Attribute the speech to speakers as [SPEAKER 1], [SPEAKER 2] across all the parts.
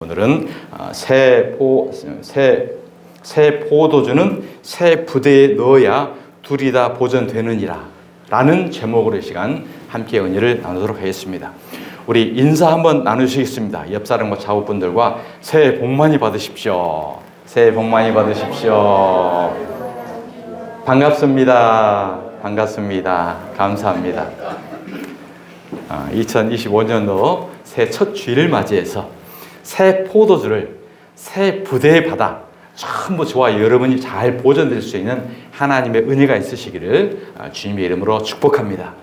[SPEAKER 1] 오늘은 새 포도주는 새 부대에 넣어야 둘이 다 보존되느니라 라는 제목으로 이 시간 함께 은혜를 나누도록 하겠습니다. 우리 인사 한번 나누시겠습니다. 옆사람과 좌우분들과 새해 복 많이 받으십시오. 새해 복 많이 받으십시오. 반갑습니다. 반갑습니다. 감사합니다. 2025년도 새 첫 주일을 맞이해서 새 포도주를 새 부대에 받아 전부 저와 여러분이 잘 보존될 수 있는 하나님의 은혜가 있으시기를 주님의 이름으로 축복합니다.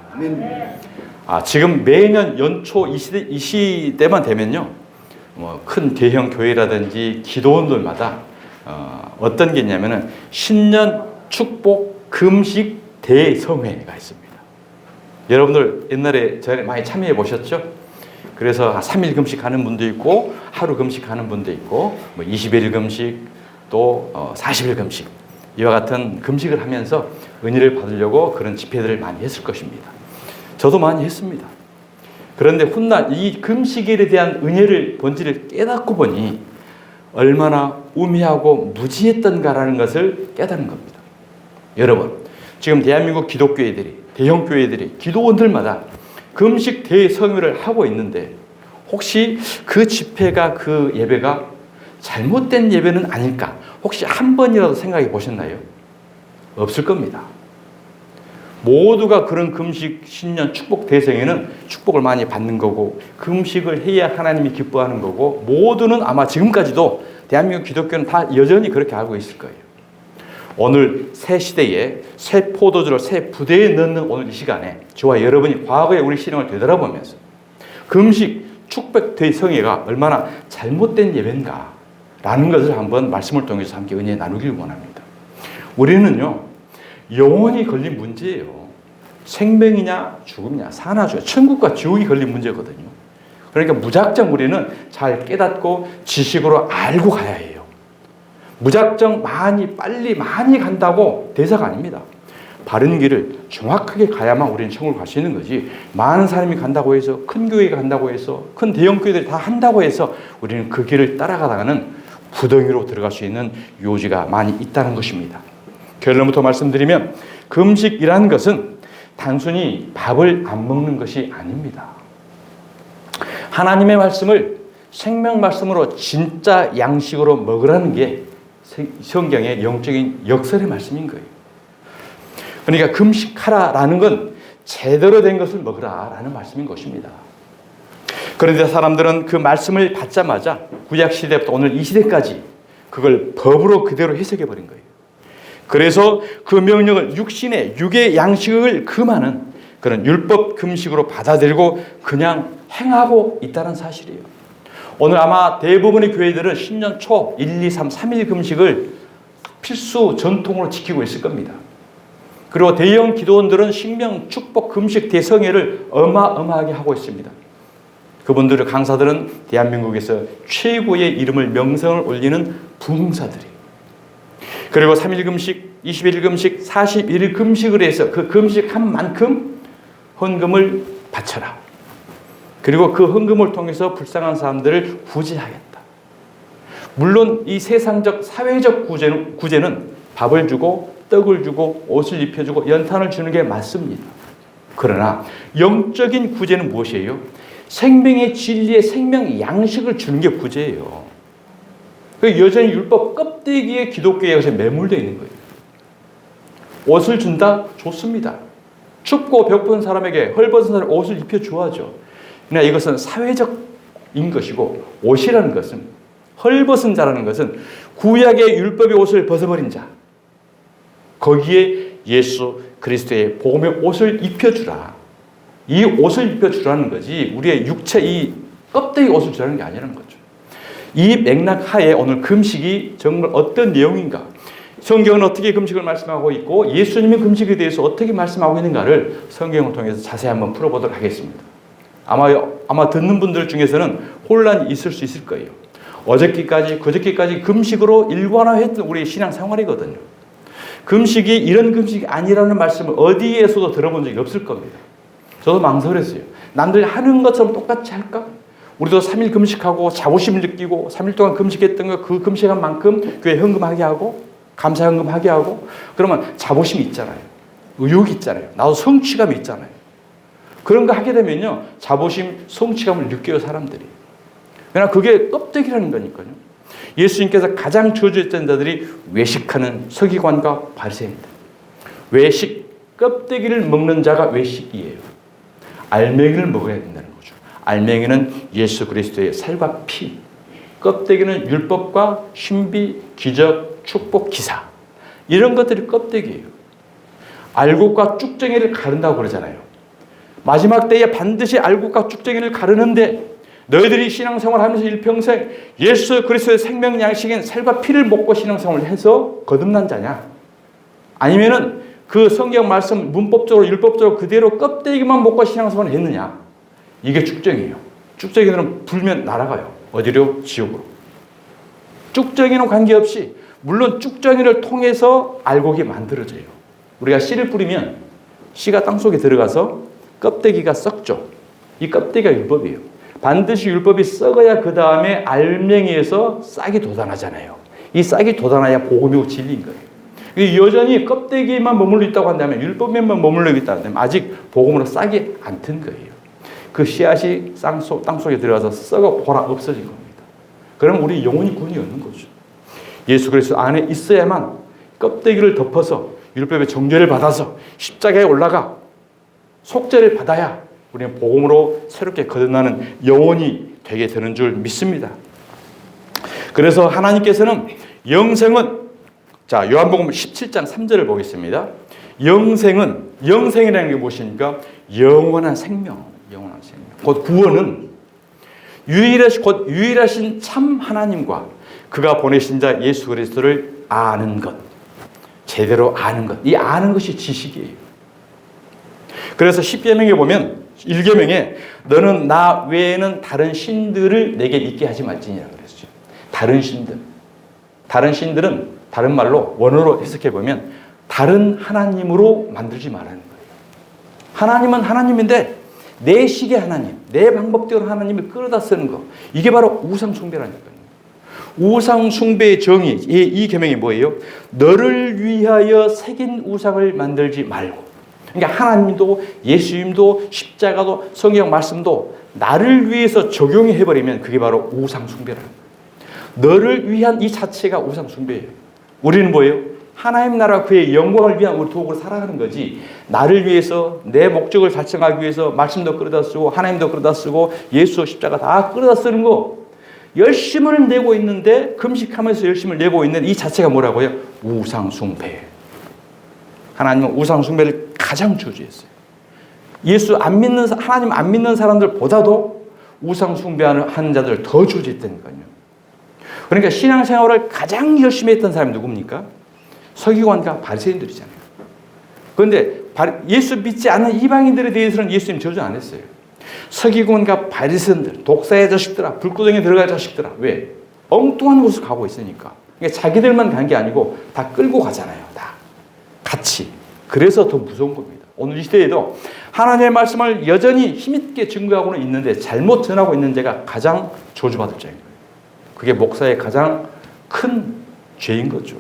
[SPEAKER 1] 지금 매년 연초 이 시대만 되면요, 큰 대형 교회라든지 기도원들마다 어떤 게 있냐면은 신년 축복 금식 대성회가 있습니다. 여러분들 옛날에 전에 많이 참여해 보셨죠? 그래서 3일 금식하는 분도 있고 하루 금식하는 분도 있고 20일 금식 또 40일 금식 이와 같은 금식을 하면서 은혜를 받으려고 그런 집회들을 많이 했을 것입니다. 저도 많이 했습니다. 그런데 훗날 이 금식일에 대한 은혜를 본질을 깨닫고 보니 얼마나 우매하고 무지했던가라는 것을 깨닫는 겁니다. 여러분, 지금 대한민국 기독교회들이 대형 교회들이 기도원들마다 금식 대성회를 하고 있는데 혹시 그 집회가 그 예배가 잘못된 예배는 아닐까? 혹시 한 번이라도 생각해 보셨나요? 없을 겁니다. 모두가 그런 금식 신년 축복 대성회는 축복을 많이 받는 거고 금식을 해야 하나님이 기뻐하는 거고 모두는 아마 지금까지도 대한민국 기독교는 다 여전히 그렇게 알고 있을 거예요. 오늘 새 시대에 새 포도주를 새 부대에 넣는 오늘 이 시간에 저와 여러분이 과거의 우리 신앙을 되돌아보면서 금식 축복 대성회가 얼마나 잘못된 예배인가 라는 것을 한번 말씀을 통해서 함께 은혜 나누길 원합니다. 우리는요, 영혼이 걸린 문제예요. 생명이냐 죽음이냐 사나 죽음, 천국과 지옥이 걸린 문제거든요. 그러니까 무작정 우리는 잘 깨닫고 지식으로 알고 가야 해요. 무작정 빨리 많이 간다고 대사가 아닙니다. 바른 길을 정확하게 가야만 우리는 천국을 갈 수 있는 거지, 많은 사람이 간다고 해서 큰 교회가 간다고 해서 큰 대형 교회들이 다 한다고 해서 우리는 그 길을 따라가다가는 구덩이로 들어갈 수 있는 요지가 많이 있다는 것입니다. 결론부터 말씀드리면 금식이라는 것은 단순히 밥을 안 먹는 것이 아닙니다. 하나님의 말씀을 생명 말씀으로 진짜 양식으로 먹으라는 게 성경의 영적인 역설의 말씀인 거예요. 그러니까 금식하라라는 건 제대로 된 것을 먹으라라는 말씀인 것입니다. 그런데 사람들은 그 말씀을 받자마자 구약 시대부터 오늘 이 시대까지 그걸 법으로 그대로 해석해 버린 거예요. 그래서 그 명령을 육의 양식을 금하는 그런 율법 금식으로 받아들이고 그냥 행하고 있다는 사실이에요. 오늘 아마 대부분의 교회들은 신년 초 1, 2, 3, 3일 금식을 필수 전통으로 지키고 있을 겁니다. 그리고 대형 기도원들은 신명 축복 금식 대성회를 어마어마하게 하고 있습니다. 그분들의 강사들은 대한민국에서 최고의 이름을 명성을 올리는 부흥사들이에요. 그리고 3일 금식, 21일 금식, 41일 금식을 해서 그 금식한 만큼 헌금을 바쳐라. 그리고 그 헌금을 통해서 불쌍한 사람들을 구제하겠다. 물론 이 세상적 사회적 구제는 밥을 주고 떡을 주고 옷을 입혀주고 연탄을 주는 게 맞습니다. 그러나 영적인 구제는 무엇이에요? 생명의 진리의 생명 양식을 주는 게 구제예요. 여전히 율법 껍데기에 기독교에 매몰되어 있는 거예요. 옷을 준다? 좋습니다. 춥고 배고픈 사람에게 헐벗은 사람에게 옷을 입혀주어야죠. 그러나 이것은 사회적인 것이고 옷이라는 것은 헐벗은 자라는 것은 구약의 율법의 옷을 벗어버린 자, 거기에 예수 그리스도의 복음의 옷을 입혀주라. 이 옷을 입혀주라는 거지 우리의 육체 이 껍데기 옷을 주라는 게 아니라는 거죠. 이 맥락 하에 오늘 금식이 정말 어떤 내용인가, 성경은 어떻게 금식을 말씀하고 있고 예수님의 금식에 대해서 어떻게 말씀하고 있는가를 성경을 통해서 자세히 한번 풀어보도록 하겠습니다. 아마 듣는 분들 중에서는 혼란이 있을 수 있을 거예요. 어저께까지 그저께까지 금식으로 일관화했던 우리의 신앙 생활이거든요. 금식이 이런 금식이 아니라는 말씀을 어디에서도 들어본 적이 없을 겁니다. 저도 망설였어요. 남들이 하는 것처럼 똑같이 할까? 우리도 3일 금식하고 자부심을 느끼고 3일 동안 금식했던 거 그 금식한 만큼 교회 헌금하게 하고 감사 헌금하게 하고 그러면 자부심이 있잖아요. 의욕이 있잖아요. 나도 성취감이 있잖아요. 그런 거 하게 되면요. 자부심, 성취감을 느껴요, 사람들이. 그러나 그게 껍데기라는 거니까요. 예수님께서 가장 저주했던 자들이 외식하는 서기관과 바리새인들. 외식, 껍데기를 먹는 자가 외식이에요. 알맹이를 먹어야 된다는 거죠. 알맹이는 예수 그리스도의 살과 피, 껍데기는 율법과 신비, 기적, 축복, 기사. 이런 것들이 껍데기예요. 알곡과 쭉정이를 가른다고 그러잖아요. 마지막 때에 반드시 알곡과 쭉정이를 가르는데 너희들이 신앙생활을 하면서 일평생 예수 그리스도의 생명 양식인 살과 피를 먹고 신앙생활을 해서 거듭난 자냐? 아니면은 그 성경 말씀 문법적으로 율법적으로 그대로 껍데기만 먹고 신앙생활을 했느냐? 이게 쭉정이에요. 쭉정이들은 불면 날아가요. 어디로? 지옥으로. 쭉정이는 관계없이 물론 쭉정이를 통해서 알곡이 만들어져요. 우리가 씨를 뿌리면 씨가 땅속에 들어가서 껍데기가 썩죠. 이 껍데기가 율법이에요. 반드시 율법이 썩어야 그 다음에 알맹이에서 싹이 돋아나잖아요. 이 싹이 돋아나야 복음이고 진리인 거예요. 여전히 껍데기만 머물러 있다고 한다면 율법에만 머물러 있다고 한다면 아직 복음으로 싹이 안 튼 거예요. 그 씨앗이 땅속에 들어가서 썩어 보라 없어진 겁니다. 그럼 우리 영혼이 구원이 없는 거죠. 예수 그리스도 안에 있어야만 껍데기를 덮어서 율법의 정죄를 받아서 십자가에 올라가 속죄를 받아야 우리는 복음으로 새롭게 거듭나는 영혼이 되게 되는 줄 믿습니다. 그래서 하나님께서는 영생은 자 요한복음 17장 3절을 보겠습니다. 영생이라는 게 무엇입니까? 영원한 생명, 영원한 생명. 곧 구원은 곧 유일하신 참 하나님과 그가 보내신 자 예수 그리스도를 아는 것, 제대로 아는 것. 이 아는 것이 지식이에요. 그래서 10계명에 보면 1계명에 너는 나 외에는 다른 신들을 내게 있게 하지 말지니라 그랬죠. 다른 신들. 다른 신들은 다른 말로 원어로 해석해 보면 다른 하나님으로 만들지 말라는 거예요. 하나님은 하나님인데 내 식의 하나님, 내 방법대로 하나님을 끌어다 쓰는 거. 이게 바로 우상 숭배라니까요. 우상 숭배의 정의, 이 계명이 뭐예요? 너를 위하여 새긴 우상을 만들지 말고. 그러니까 하나님도 예수님도 십자가도 성경 말씀도 나를 위해서 적용해 버리면 그게 바로 우상 숭배라는 거예요. 너를 위한 이 자체가 우상 숭배예요. 우리는 뭐예요? 하나님 나라 그의 영광을 위한 우리 도구로 살아가는 거지. 나를 위해서 내 목적을 달성하기 위해서 말씀도 끌어다 쓰고 하나님도 끌어다 쓰고 예수 십자가 다 끌어다 쓰는 거 열심을 내고 있는데 금식하면서 열심을 내고 있는 이 자체가 뭐라고요? 우상 숭배. 하나님은 우상 숭배를 가장 저주했어요. 하나님 안 믿는 사람들보다도 우상 숭배하는 자들을 더 저주했다니까요. 그러니까 신앙생활을 가장 열심히 했던 사람이 누굽니까? 서기관과 바리새인들이잖아요. 그런데 예수 믿지 않는 이방인들에 대해서는 예수님 저주 안 했어요. 서기관과 바리새인들, 독사의 자식들아, 불구덩이에 들어갈 자식들아. 왜? 엉뚱한 곳을 가고 있으니까. 그러니까 자기들만 간 게 아니고 다 끌고 가잖아요. 다 같이. 그래서 더 무서운 겁니다. 오늘 이 시대에도 하나님의 말씀을 여전히 힘있게 증거하고는 있는데 잘못 전하고 있는 자가 가장 저주받을 자인 거예요. 그게 목사의 가장 큰 죄인 거죠.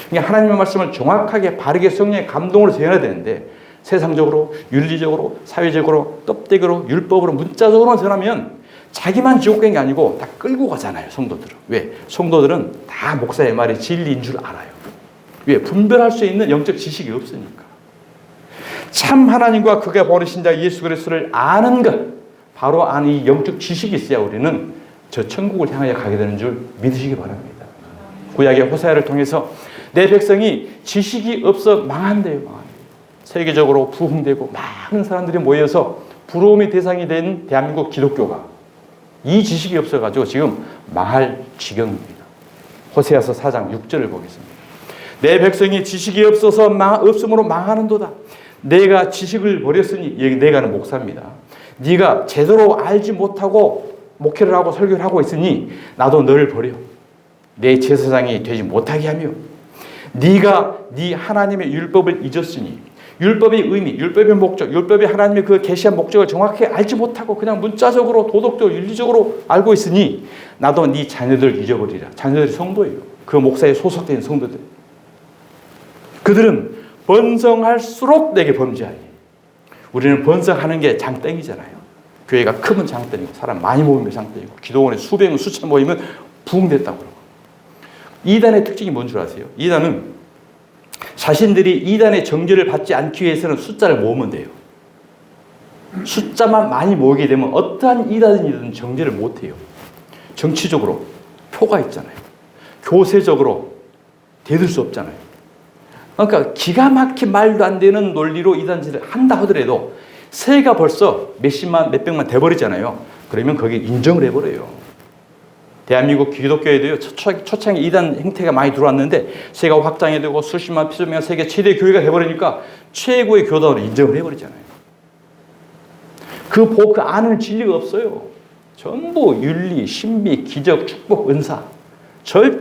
[SPEAKER 1] 그러니까 하나님의 말씀을 정확하게 바르게 성령의 감동으로 전해야 되는데 세상적으로, 윤리적으로, 사회적으로, 껍데기로, 율법으로, 문자적으로만 전하면 자기만 지옥 간 게 아니고 다 끌고 가잖아요. 성도들은. 왜? 성도들은 다 목사의 말이 진리인 줄 알아요. 왜? 분별할 수 있는 영적 지식이 없으니까. 참 하나님과 그가 보내신 자 예수 그리스도를 아는 것, 바로 아는 이 영적 지식이 있어야 우리는 저 천국을 향하여 가게 되는 줄 믿으시기 바랍니다. 구약의 호세아를 통해서 내 백성이 지식이 없어 망한대요. 세계적으로 부흥되고 많은 사람들이 모여서 부러움의 대상이 된 대한민국 기독교가 이 지식이 없어가지고 지금 망할 지경입니다. 호세아서 4장 6절을 보겠습니다. 내 백성이 지식이 없음으로 망하는도다. 내가 지식을 버렸으니, 내가는 목사입니다. 네가 제대로 알지 못하고 목회를 하고 설교를 하고 있으니 나도 너를 버려. 내 제사장이 되지 못하게 하며 네가 네 하나님의 율법을 잊었으니 율법의 의미, 율법의 목적, 율법이 하나님의 그 계시한 목적을 정확히 알지 못하고 그냥 문자적으로 도덕적으로 윤리적으로 알고 있으니 나도 네 자녀들 잊어버리라. 자녀들이 성도예요. 그 목사에 소속된 성도들. 그들은 번성할수록 내게 범죄하니. 우리는 번성하는 게 장땡이잖아요. 교회가 크면 장땡이고 사람 많이 모이면 장땡이고 기도원에 수백 명 수천 모이면 부흥됐다고 그러고. 이단의 특징이 뭔 줄 아세요? 이단은 자신들이 이단의 정죄를 받지 않기 위해서는 숫자를 모으면 돼요. 숫자만 많이 모이게 되면 어떠한 이단이든 정죄를 못해요. 정치적으로 표가 있잖아요. 교세적으로 대들 수 없잖아요. 그러니까 기가 막힌 말도 안 되는 논리로 이단질을 한다 하더라도 세가 벌써 몇십만, 몇백만 돼버리잖아요. 그러면 거기에 인정을 해버려요. 대한민국 기독교에도요, 초창기 이단 행태가 많이 들어왔는데, 세가 확장이 되고 수십만, 수십만 세계 최대 교회가 돼버리니까 최고의 교단으로 인정을 해버리잖아요. 그 안에는 진리가 없어요. 전부 윤리, 신비, 기적, 축복, 은사.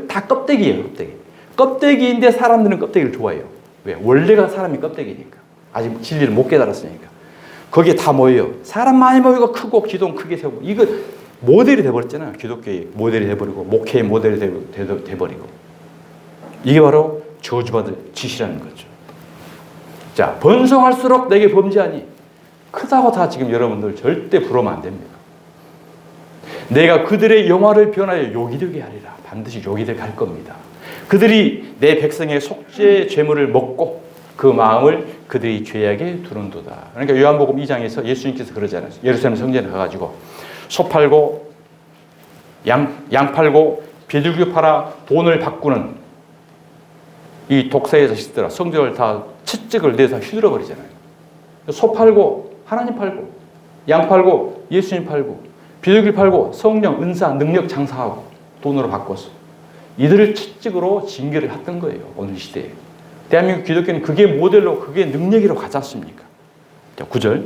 [SPEAKER 1] 다 껍데기예요, 껍데기. 껍데기인데 사람들은 껍데기를 좋아해요. 왜? 원래가 사람이 껍데기니까. 아직 진리를 못 깨달았으니까. 거기에 다 모여요. 사람 많이 모이고 크고 기둥 크게 세우고. 이거 모델이 돼버렸잖아요. 기독교의 모델이 돼버리고 목회의 모델이 돼버리고. 이게 바로 저주받을 짓이라는 거죠. 자, 번성할수록 내게 범죄하니. 크다고 다 지금 여러분들 절대 부러우면 안 됩니다. 내가 그들의 영화를 변하여 욕이 되게 하리라. 반드시 욕이 되게 할 겁니다. 그들이 내 백성의 속죄 죄물을 먹고 그 마음을 그들이 죄악에 두는도다. 그러니까 요한복음 2장에서 예수님께서 그러잖아요. 예루살렘 성전에 가가지고 소 팔고 양 팔고 비둘기 팔아 돈을 바꾸는 이 독사의 자식들아, 성전을 다 채찍을 내서 휘둘러 버리잖아요. 소 팔고 하나님 팔고 양 팔고 예수님 팔고 비둘기 팔고 성령, 은사, 능력 장사하고 돈으로 바꿔서 이들을 채찍으로 징계를 했던 거예요. 오늘 시대에. 대한민국 기독교는 그게 모델로, 그게 능력이라고 가지 않습니까? 9절.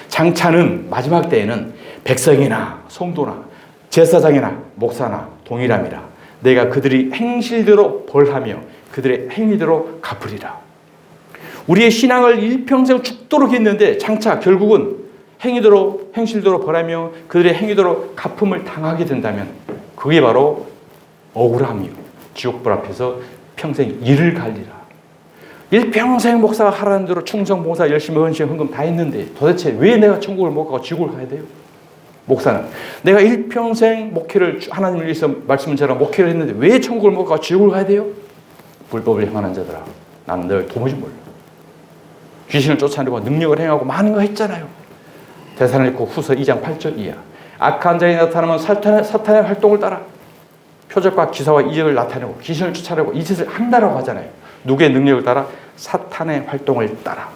[SPEAKER 1] 장차는 마지막 때에는 백성이나 성도나 제사장이나 목사나 동일함이라. 내가 그들이 행실대로 벌하며 그들의 행위대로 갚으리라. 우리의 신앙을 일평생 죽도록 했는데 장차 결국은 행실대로 벌하며 그들의 행위대로 갚음을 당하게 된다면 그게 바로 억울함이요. 지옥불 앞에서 평생 이를 갈리라. 일평생 목사가 하라는 대로 충성, 봉사, 열심히 헌신, 헌금 다 했는데 도대체 왜 내가 천국을 못 가고 지옥을 가야 돼요? 목사는 내가 일평생 목회를 하나님을 위해서 말씀을 전하 목회를 했는데 왜 천국을 못 가고 지옥을 가야 돼요? 불법을 행하는 자들아, 나는 널 도무지 몰라. 귀신을 쫓아내고 능력을 행하고 많은 거 했잖아요. 데살로니가 후서 2장 8절 이하. 악한 자에 나타나면 사탄의 활동을 따라 표적과 기사와 이적을 나타내고 귀신을 쫓아내고 이 짓을 한다라고 하잖아요. 누구의 능력을 따라? 사탄의 활동을 따라.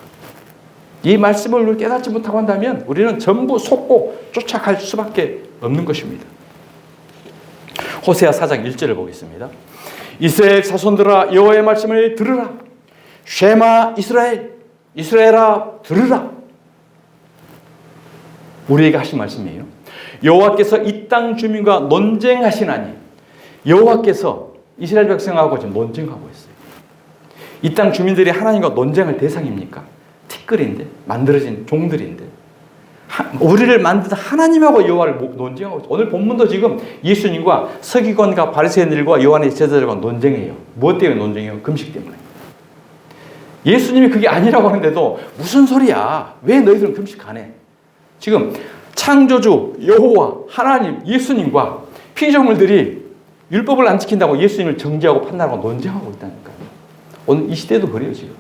[SPEAKER 1] 이 말씀을 우리 깨닫지 못하고 한다면 우리는 전부 속고 쫓아갈 수밖에 없는 것입니다. 호세아 4장 1절을 보겠습니다. 이스라엘 자손들아 여호와의 말씀을 들으라. 쉐마 이스라엘, 이스라엘아 들으라. 우리에게 하신 말씀이에요. 여호와께서 이 땅 주민과 논쟁하시나니. 여호와께서 이스라엘 백성하고 지금 논쟁하고 있어요. 이 땅 주민들이 하나님과 논쟁할 대상입니까? 티끌인데, 만들어진 종들인데. 우리를 만든 하나님하고 여호와를 논쟁하고 있어요. 오늘 본문도 지금 예수님과 서기관과 바리새인들과 요한의 제자들과 논쟁해요. 무엇 때문에 논쟁해요? 금식 때문에. 예수님이 그게 아니라고 하는데도 무슨 소리야? 왜 너희들은 금식 안 해? 지금 창조주 여호와 하나님 예수님과 피조물들이 율법을 안 지킨다고 예수님을 정죄하고 판단하고 논쟁하고 있다니까요. 오늘 이 시대도 그래요 지금.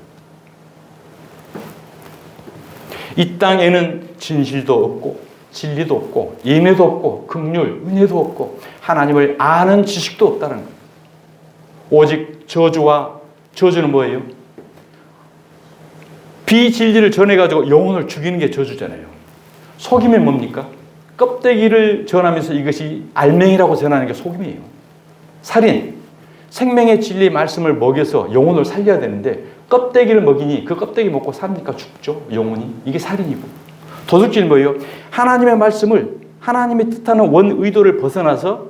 [SPEAKER 1] 이 땅에는 진실도 없고 진리도 없고 예매도 없고 긍휼, 은혜도 없고 하나님을 아는 지식도 없다는 거예요. 오직 저주는 뭐예요? 비진리를 전해가지고 영혼을 죽이는 게 저주잖아요. 속임은 뭡니까? 껍데기를 전하면서 이것이 알맹이라고 전하는 게 속임이에요. 살인, 생명의 진리 말씀을 먹여서 영혼을 살려야 되는데 껍데기를 먹이니 그 껍데기 먹고 삽니까? 죽죠. 영혼이. 이게 살인이고. 도둑질은 뭐예요? 하나님의 말씀을 하나님의 뜻하는 원 의도를 벗어나서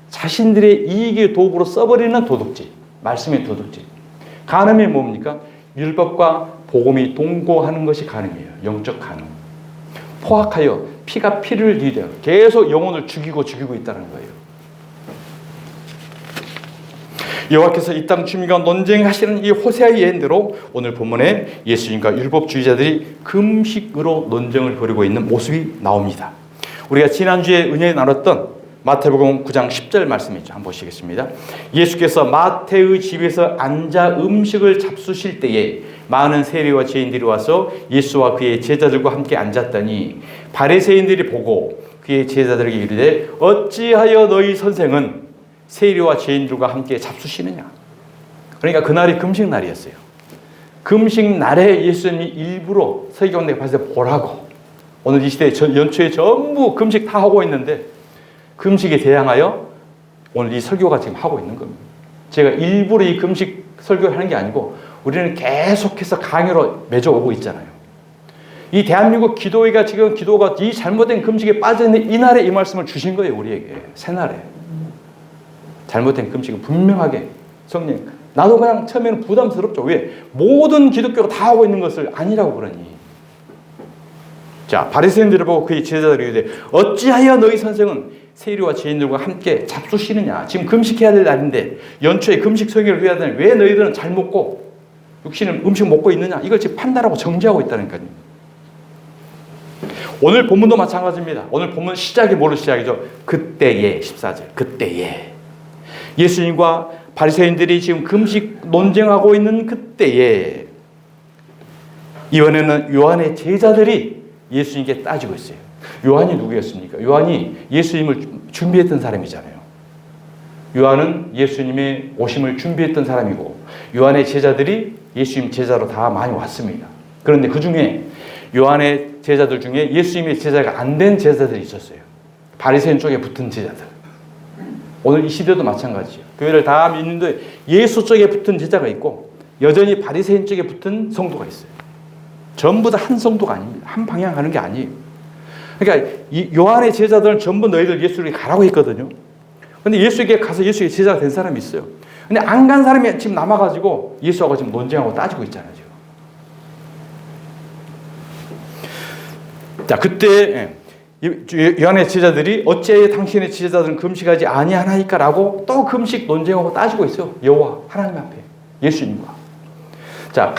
[SPEAKER 1] 자신들의 이익의 도구로 써버리는 도둑질. 말씀의 도둑질. 간음이 뭡니까? 율법과 복음이 동거하는 것이 가능해요. 영적 가능. 포악하여 피가 피를 이겨 계속 영혼을 죽이고 있다는 거예요. 여호와께서 이 땅 주민과 논쟁하시는 이 호세아의 예언대로 오늘 본문에 예수님과 율법주의자들이 금식으로 논쟁을 벌이고 있는 모습이 나옵니다. 우리가 지난주에 은혜 나눴던 마태복음 9장 10절 말씀이죠. 한번 보시겠습니다. 예수께서 마태의 집에서 앉아 음식을 잡수실 때에 많은 세리와 죄인들이 와서 예수와 그의 제자들과 함께 앉았더니 바리새인들이 보고 그의 제자들에게 이르되 어찌하여 너희 선생은 세리와 죄인들과 함께 잡수시느냐. 그러니까 그날이 금식날이었어요. 금식날에 예수님이 일부러 서기관들에게 봐서 보라고, 오늘 이 시대에 연초에 전부 금식 다 하고 있는데 금식에 대항하여 오늘 이 설교가 지금 하고 있는 겁니다. 제가 일부러 이 금식 설교를 하는 게 아니고 우리는 계속해서 강요로 맺어오고 있잖아요. 이 대한민국 기도회가 지금 기도가 이 잘못된 금식에 빠져있는 이 날에 이 말씀을 주신 거예요. 우리에게 새날에 잘못된 금식은 분명하게 성령, 나도 그냥 처음에는 부담스럽죠. 왜? 모든 기독교가 다 하고 있는 것을 아니라고 그러니. 자, 바리새인들을 보고 그의 제자들이 이르되 어찌하여 너희 선생은 세리와 죄인들과 함께 잡수시느냐. 지금 금식해야 될 날인데 연초에 금식 설교를 해야 되는 왜 너희들은 잘 먹고 육신은 음식 먹고 있느냐. 이걸 지금 판단하고 정죄하고 있다니까요. 오늘 본문도 마찬가지입니다. 오늘 본문 시작이 뭐로 시작이죠? 그때에 14절 그때에 예수님과 바리새인들이 지금 금식 논쟁하고 있는 그때에 이번에는 요한의 제자들이 예수님께 따지고 있어요. 요한이 누구였습니까? 요한이 예수님을 준비했던 사람이잖아요. 요한은 예수님의 오심을 준비했던 사람이고 요한의 제자들이 예수님 제자로 다 많이 왔습니다. 그런데 그 중에 요한의 제자들 중에 예수님의 제자가 안 된 제자들이 있었어요. 바리새인 쪽에 붙은 제자들. 오늘 이 시대도 마찬가지죠. 교회를 다 믿는데 예수 쪽에 붙은 제자가 있고 여전히 바리새인 쪽에 붙은 성도가 있어요. 전부 다 한 성도가 아닙니다. 한 방향 가는 게 아니에요. 그러니까 이 요한의 제자들은 전부 너희들 예수에게 가라고 했거든요. 근데 예수에게 가서 예수의 제자가 된 사람이 있어요. 근데 안 간 사람이 지금 남아가지고 예수하고 지금 논쟁하고 따지고 있잖아요. 지금. 자, 그때 요한의 제자들이 어찌하여 당신의 제자들은 금식하지 아니하나이까라고 또 금식 논쟁하고 따지고 있어요. 여호와 하나님 앞에 예수님과. 자,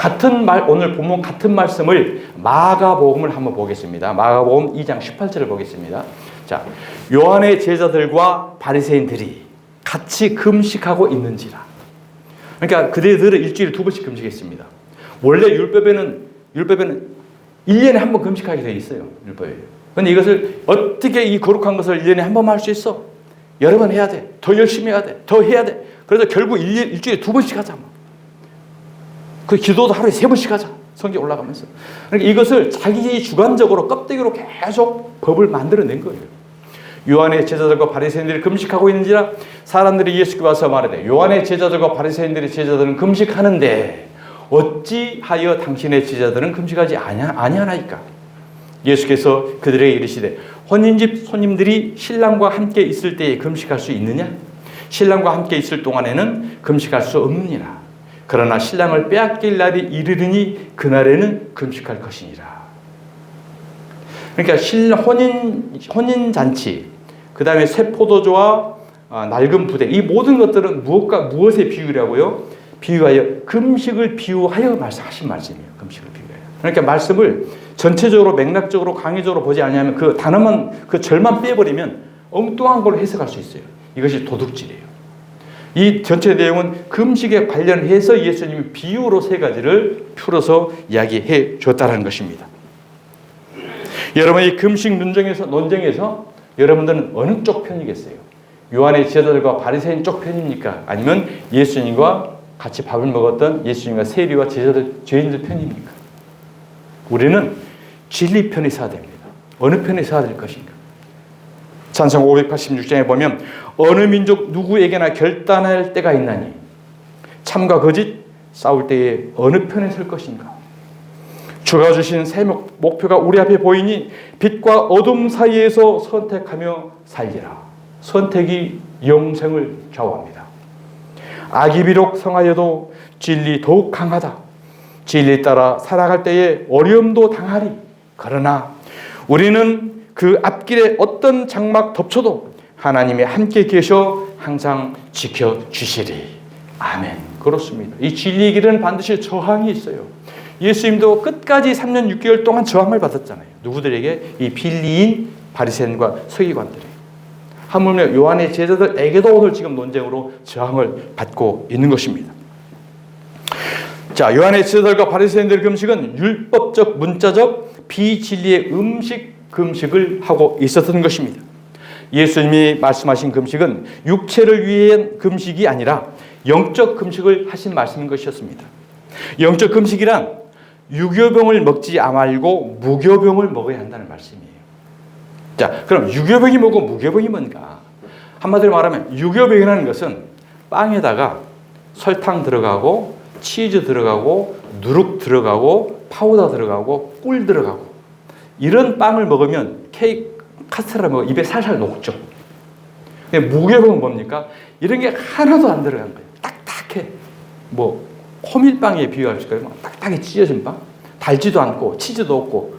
[SPEAKER 1] 오늘 본문 같은 말씀을 마가복음을 한번 보겠습니다. 마가복음 2장 18절을 보겠습니다. 자, 요한의 제자들과 바리새인들이 같이 금식하고 있는지라. 그러니까 그들은 일주일에 2번씩 금식했습니다. 원래 율법에는 1년에 한 번 금식하게 되어 있어요. 율법에. 그런데 이것을 어떻게 이 거룩한 것을 1년에 한 번만 할 수 있어? 여러 번 해야 돼. 더 열심히 해야 돼. 더 해야 돼. 그래서 결국 일주일에 2번씩 하자. 그 기도도 하루에 3번씩 하자. 성경 올라가면서. 그러니까 이것을 자기 주관적으로 껍데기로 계속 법을 만들어낸 거예요. 요한의 제자들과 바리새인들이 금식하고 있는지라 사람들이 예수께 와서 말하되 요한의 제자들과 바리새인들의 제자들은 금식하는데 어찌하여 당신의 제자들은 금식하지 아니하나이까? 예수께서 그들에게 이르시되 혼인집 손님들이 신랑과 함께 있을 때에 금식할 수 있느냐? 신랑과 함께 있을 동안에는 금식할 수 없느니라. 그러나 신랑을 빼앗길 날이 이르르니 그날에는 금식할 것이니라. 그러니까 혼인 잔치, 그 다음에 새 포도주와 낡은 부대, 이 모든 것들은 무엇에 비유라고요? 비유하여 금식을 비유하여 말씀하신 말씀이에요. 금식을 비유하여. 그러니까 말씀을 전체적으로 맥락적으로 강의적으로 보지 않으면 그 단어만 그 절만 빼버리면 엉뚱한 걸로 해석할 수 있어요. 이것이 도둑질이에요. 이 전체 내용은 금식에 관련해서 예수님이 비유로 3가지를 풀어서 이야기해 줬다는 것입니다. 여러분 이 금식 논쟁에서 여러분들은 어느 쪽 편이겠어요? 요한의 제자들과 바리새인 쪽 편입니까? 아니면 예수님과 같이 밥을 먹었던 예수님과 세리와 제자들, 죄인들 편입니까? 우리는 진리 편에 서야 됩니다. 어느 편에 서야 될 것인가? 찬송 586장에 보면 어느 민족 누구에게나 결단할 때가 있나니 참과 거짓 싸울 때에 어느 편에 설 것인가? 주가 주신 새 목표가 우리 앞에 보이니 빛과 어둠 사이에서 선택하며 살리라. 선택이 영생을 좌우합니다. 악이 비록 성하여도 진리 더욱 강하다. 진리에 따라 살아갈 때에 어려움도 당하리. 그러나 우리는 그 앞길에 어떤 장막 덮쳐도 하나님이 함께 계셔 항상 지켜주시리. 아멘. 그렇습니다. 이 진리의 길은 반드시 저항이 있어요. 예수님도 끝까지 3년 6개월 동안 저항을 받았잖아요. 누구들에게? 이 빌리인 바리새인과 서기관들에게. 하물며 요한의 제자들에게도 오늘 지금 논쟁으로 저항을 받고 있는 것입니다. 자, 요한의 제자들과 바리새인들의 금식은 율법적, 문자적, 비진리의 금식을 하고 있었던 것입니다. 예수님이 말씀하신 금식은 육체를 위한 금식이 아니라 영적 금식을 하신 말씀인 것이었습니다. 영적 금식이란 유교병을 먹지 말고 무교병을 먹어야 한다는 말씀이에요. 자, 그럼 유교병이 뭐고 무교병이 뭔가? 한마디로 말하면 유교병이라는 것은 빵에다가 설탕 들어가고 치즈 들어가고 누룩 들어가고 파우더 들어가고 꿀 들어가고 이런 빵을 먹으면 케이크 카스테라 먹으면 입에 살살 녹죠. 근데 무교병은 뭡니까? 이런 게 하나도 안 들어간 거예요. 딱딱해. 뭐 호밀빵에 비유할 수 있을까요? 딱딱히 찢어진 빵. 달지도 않고 치즈도 없고.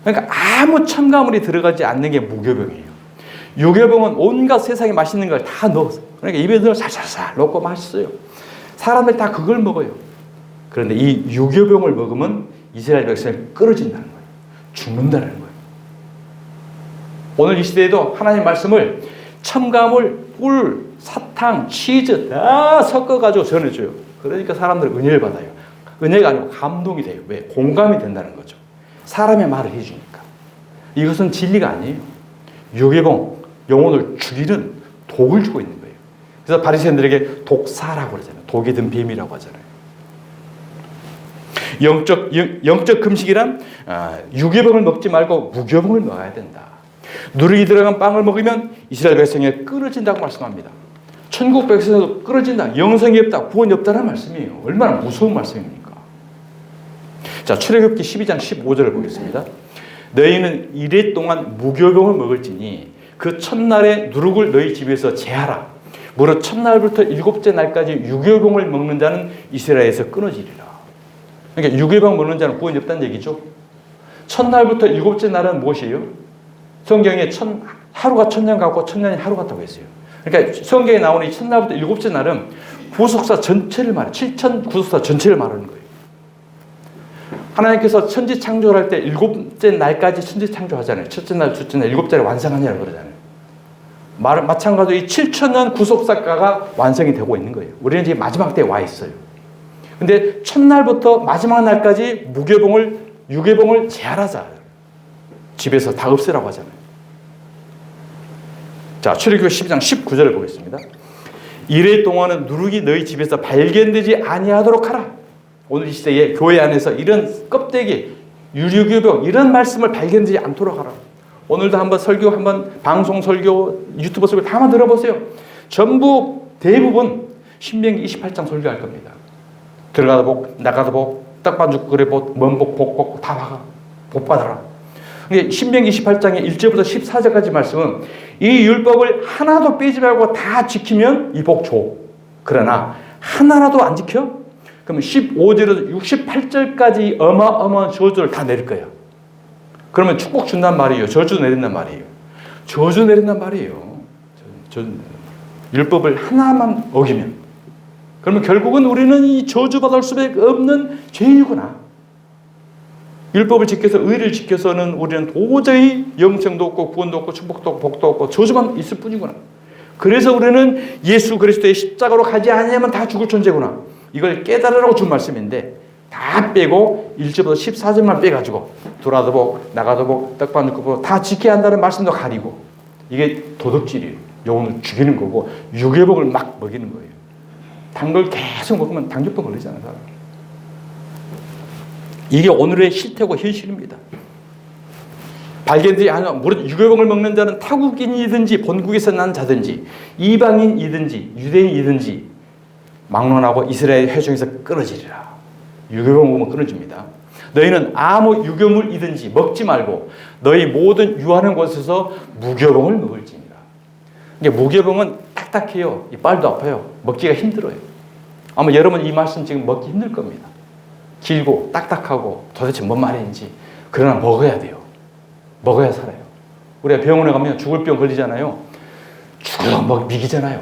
[SPEAKER 1] 그러니까 아무 첨가물이 들어가지 않는 게 무교병이에요. 유교병은 온갖 세상에 맛있는 걸 다 넣어서 그러니까 입에 넣어 살살살 넣고 맛있어요. 사람들이 다 그걸 먹어요. 그런데 이 유교병을 먹으면 이스라엘 백성이 끊어진다는 거예요. 죽는다는 거예요. 오늘 이 시대에도 하나님 말씀을 첨가물, 꿀, 사탕, 치즈 다 섞어가지고 전해줘요. 그러니까 사람들은 은혜를 받아요. 은혜가 아니고 감동이 돼요. 왜? 공감이 된다는 거죠. 사람의 말을 해주니까. 이것은 진리가 아니에요. 유교병, 영혼을 죽이는 독을 주고 있는 거예요. 그래서 바리새인들에게 독사라고 그러잖아요. 독이 든 뱀이라고 하잖아요. 영적 금식이란 유교병을 먹지 말고 무교병을 먹어야 된다. 누룩이 들어간 빵을 먹으면 이스라엘 백성이 끊어진다고 말씀합니다. 천국 백성도 끊어진다. 영생이 없다. 구원이 없다는 말씀이에요. 얼마나 무서운 말씀입니까? 자, 출애굽기 12장 15절을 보겠습니다. 너희는 이래 동안 무교병을 먹을지니 그 첫날에 누룩을 너희 집에서 제하라. 무릇 첫날부터 일곱째 날까지 유교병을 먹는 자는 이스라엘에서 끊어지리라. 그러니까 유교병 먹는 자는 구원이 없다는 얘기죠. 첫날부터 일곱째 날은 무엇이에요? 성경에 하루가 천년 같고 천년이 하루 같다고 했어요. 그러니까 성경에 나오는 이 첫날부터 일곱째 날은 구속사 전체를 말해요. 7천 구속사 전체를 말하는 거예요. 하나님께서 천지 창조를 할 때 일곱째 날까지 천지 창조하잖아요. 첫째 날, 둘째 날, 일곱째 날 완성하냐고 그러잖아요. 마찬가지로 이 7천년 구속사가가 완성이 되고 있는 거예요. 우리는 지금 마지막 때에 와 있어요. 근데 첫날부터 마지막 날까지 유교병을 제한하자. 집에서 다 없애라고 하잖아요. 자, 출애굽기 12장 19절을 보겠습니다. 이래 동안은 누룩이 너희 집에서 발견되지 아니하도록 하라. 오늘 이 시대에 교회 안에서 이런 껍데기, 유교병 이런 말씀을 발견되지 않도록 하라. 오늘도 한번 설교, 한번 방송 설교, 유튜브 설교 다 한번 들어보세요. 전부 대부분 신명기 28장 설교할 겁니다. 들어가다 복, 나가다 복, 떡반죽 끓여 복, 먼복, 복복 다 박아. 복 받아라. 신명기 28장의 1절부터 14절까지 말씀은 이 율법을 하나도 빼지 말고 다 지키면 이 복 줘. 그러나 하나라도 안 지켜? 그러면 15절에서 68절까지 어마어마한 저주를 다 내릴 거예요. 그러면 축복 준단 말이에요? 저주 내린단 말이에요? 저주 내린단 말이에요. 율법을 하나만 어기면. 그러면 결국은 우리는 이 저주받을 수밖에 없는 죄인이구나. 율법을 지켜서 의를 지켜서는 우리는 도저히 영생도 없고 구원도 없고 축복도 없고 복도 없고 저주만 있을 뿐이구나. 그래서 우리는 예수 그리스도의 십자가로 가지 않으면 다 죽을 존재구나. 이걸 깨달으라고 준 말씀인데 다 빼고 1절부터 14절만 빼가지고 돌아도 복, 나가도 복, 떡반죽 복 다 지켜야 한다는 말씀도 가리고 이게 도덕질이에요. 영혼을 죽이는 거고 유교복을 막 먹이는 거예요. 단 걸 계속 먹으면 당뇨병 걸리잖아요. 사람. 이게 오늘의 실태고 현실입니다. 발견되지 않아 무릇 유교병을 먹는 자는 타국인이든지 본국에서 난 자든지 이방인이든지 유대인이든지 막론하고 이스라엘 회중에서 끊어지리라. 유교병 먹으면 끊어집니다. 너희는 아무 유교물이든지 먹지 말고 너희 모든 유하는 곳에서 무교병을 먹을지니라. 이게 무교병은 딱딱해요. 이빨도 아파요. 먹기가 힘들어요. 아마 여러분 이 말씀 지금 먹기 힘들 겁니다. 길고 딱딱하고 도대체 뭔 말인지. 그러나 먹어야 돼요. 먹어야 살아요. 우리가 병원에 가면 죽을 병 걸리잖아요. 죽으면 미기잖아요.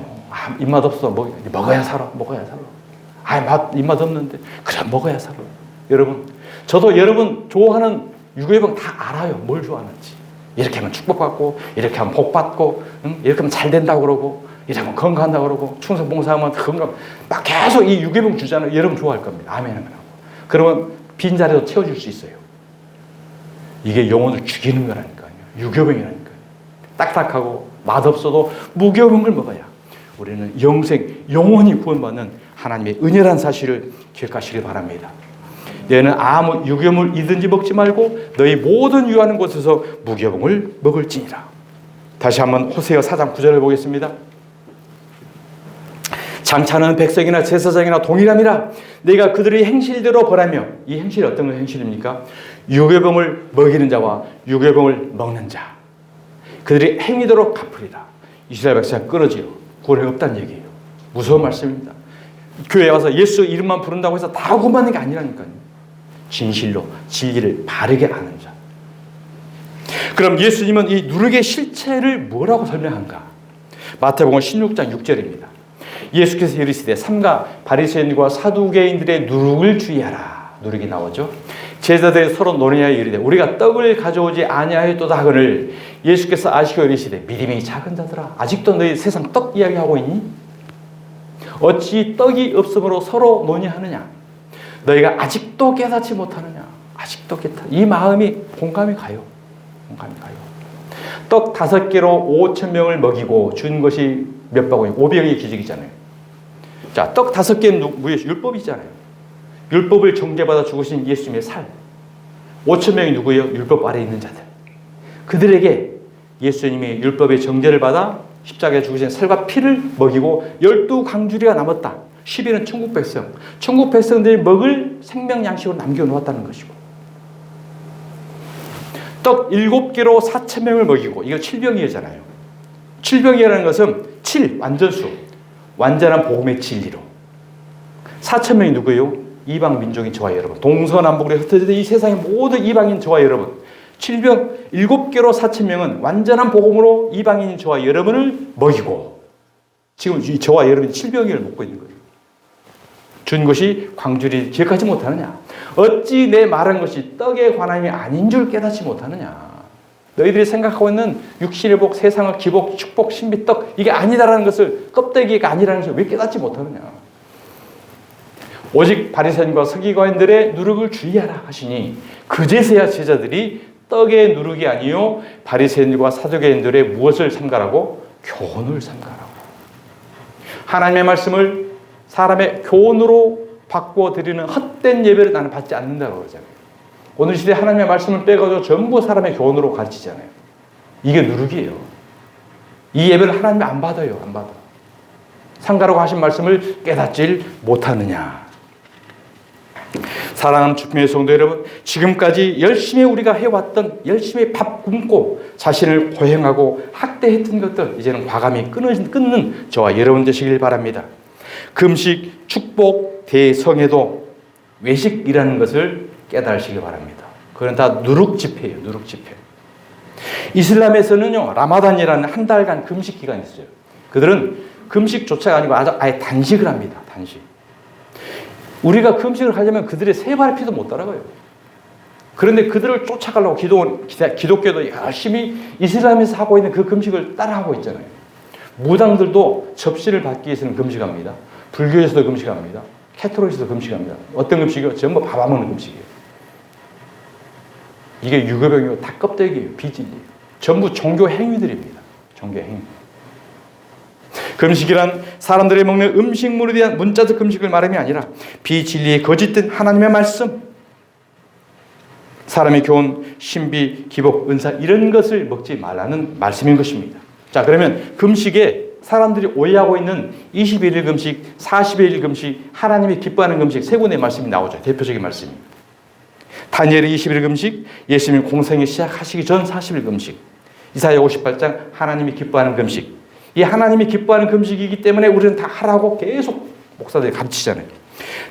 [SPEAKER 1] 입맛 없어. 먹어야 살아. 먹어야 살아. 입맛 없는데. 그래, 먹어야 살아. 여러분, 저도 여러분 좋아하는 유교병 다 알아요. 뭘 좋아하는지. 이렇게 하면 축복받고, 이렇게 하면 복받고, 이렇게 하면 잘 된다고 그러고, 이렇게 하면 건강한다고 그러고, 충성 봉사하면 건강. 막 계속 이 유교병 주잖아요. 여러분 좋아할 겁니다. 아멘, 아멘 하고. 그러면 빈자리도 채워줄 수 있어요. 이게 영혼을 죽이는 거라니까요. 유교병이라니까요. 딱딱하고 맛없어도 무교병을 먹어야 우리는 영원히 구원받는 하나님의 은혜란 사실을 기억하시길 바랍니다. 너희는 아무 유교물이든지 먹지 말고 너희 모든 유하는 곳에서 무교병을 먹을지니라. 다시 한번 호세아 4장 9절을 보겠습니다. 장차는 백성이나 제사장이나 동일함이라 내가 그들의 행실대로 벌하며, 이 행실이 어떤 행실입니까? 유교병을 먹이는 자와 유교병을 먹는 자, 그들이 행위대로 갚으리라. 이스라엘 백성이 끊어지요. 구원이 없다는 얘기예요. 무서운 말씀입니다. 교회에 와서 예수 이름만 부른다고 해서 다 구원받는 게 아니라니까요. 진실로 진리를 바르게 아는 자. 그럼 예수님은 이 누룩의 실체를 뭐라고 설명한가? 마태복음 16장 6절입니다. 예수께서 이르시되 삼가 바리새인과 사두개인들의 누룩을 주의하라. 누룩이 나오죠. 제자들이 서로 논의하여 이르되 우리가 떡을 가져오지 아니하였도다 하거늘 예수께서 아시고 이르시되 믿음이 작은 자들아 아직도 너희 세상 떡 이야기하고 있니? 어찌 떡이 없으므로 서로 논의하느냐? 너희가 아직도 깨닫지 못하느냐? 아직도 이 마음이 공감이 가요. 떡 5개로 5,000명을 먹이고 준 것이 몇 바구니? 5병의 기적이잖아요. 자, 떡 5개는 누구예요? 율법이잖아요. 율법을 정죄받아 죽으신 예수님의 살. 5,000명이 누구예요? 율법 아래에 있는 자들. 그들에게 예수님이 율법의 정죄를 받아 십자가에 죽으신 살과 피를 먹이고 12강주리가 남았다. 10위는 천국 백성. 천국 백성들이 먹을 생명 양식으로 남겨놓았다는 것이고, 떡 7개로 4,000명을 먹이고, 이거 7병이잖아요. 7병이라는 것은 7, 완전수. 완전한 복음의 진리로. 4,000명이 누구예요? 이방 민족인 저와 여러분. 동서남북으로 흩어진 이 세상의 모든 이방인 저와 여러분. 7병 7개로 4,000명은 완전한 복음으로 이방인인 저와 여러분을 먹이고, 지금 저와 여러분이 7병을 먹고 있는 거예요. 준 것이 광주리 기억하지 못하느냐? 어찌 내 말한 것이 떡에 관함이 아닌 줄 깨닫지 못하느냐? 너희들이 생각하고 있는 육신의 복, 세상의 기복, 축복, 신비, 떡, 이게 아니다라는 것을, 껍데기가 아니라는 것을 왜 깨닫지 못하느냐? 오직 바리새인과 서기관들의 누룩을 주의하라 하시니 그제서야 제자들이 떡의 누룩이 아니요 바리새인과 사두개인들의 무엇을 삼가라고? 교훈을 삼가라고. 하나님의 말씀을 사람의 교훈으로 바꿔 드리는 헛된 예배를 나는 받지 않는다고 그러잖아요. 오늘 시대에 하나님의 말씀을 빼가지고 전부 사람의 교훈으로 가르치잖아요. 이게 누룩이에요. 이 예배를 하나님이 안 받아요. 안 받아. 삼가라고 하신 말씀을 깨닫질 못하느냐. 사랑하는 주님의 성도 여러분, 지금까지 열심히 우리가 해왔던, 열심히 밥 굶고 자신을 고행하고 학대했던 것들 이제는 과감히 끊는 저와 여러분 되시길 바랍니다. 금식, 축복, 대성회도 외식이라는 것을 깨달으시길 바랍니다. 그건 다 누룩 집회예요. 누룩 집회. 이슬람에서는요, 라마단이라는 한 달간 금식 기간이 있어요. 그들은 금식조차가 아니고 아예 단식을 합니다. 단식. 우리가 금식을 하려면 그들의 세 발의 피도 못 따라가요. 그런데 그들을 쫓아가려고 기독교도 열심히 이슬람에서 하고 있는 그 금식을 따라하고 있잖아요. 무당들도 접시를 받기 위해서는 금식합니다. 불교에서도 금식합니다. 캐토릭에서도 금식합니다. 어떤 금식이요? 전부 밥 안 먹는 금식이에요. 이게 유교병이고 다 껍데기예요. 비진리예요. 전부 종교 행위들입니다. 종교 행위. 금식이란 사람들이 먹는 음식물에 대한 문자적 금식을 말함이 아니라 비진리의 거짓된 하나님의 말씀, 사람의 교훈, 신비, 기복, 은사 이런 것을 먹지 말라는 말씀인 것입니다. 자, 그러면 금식에 사람들이 오해하고 있는 21일 금식, 40일 금식, 하나님이 기뻐하는 금식 세 군데의 말씀이 나오죠. 대표적인 말씀이. 다니엘의 20일 금식, 예수님이 공생이 시작하시기 전 40일 금식, 이사야 58장 하나님이 기뻐하는 금식. 이 하나님이 기뻐하는 금식이기 때문에 우리는 다 하라고 계속 목사들이 가르치잖아요.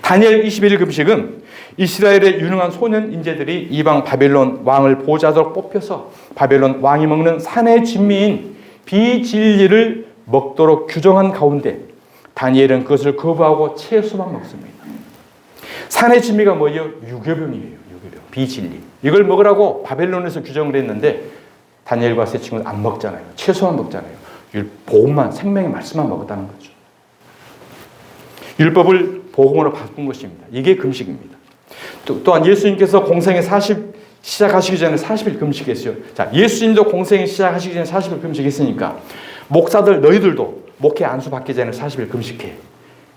[SPEAKER 1] 다니엘 21일 금식은 이스라엘의 유능한 소년 인재들이 이방 바벨론 왕을 보좌하도록 뽑혀서 바벨론 왕이 먹는 산의 진미인 비진리를 먹도록 규정한 가운데 다니엘은 그것을 거부하고 채소만 먹습니다. 산의 진미가 뭐예요? 유교병이에요. 유교병. 비진리. 이걸 먹으라고 바벨론에서 규정을 했는데 다니엘과 세 친구는 안 먹잖아요. 채소만 먹잖아요. 복음만, 생명의 말씀만 먹었다는 거죠. 율법을 복음으로 바꾼 것입니다. 이게 금식입니다. 또한 예수님께서 공생애 40 시작하시기 전에 40일 금식했어요. 자, 예수님도 공생애 시작하시기 전에 40일 금식했으니까 목사들 너희들도 목회 안수 받기 전에 40일 금식해.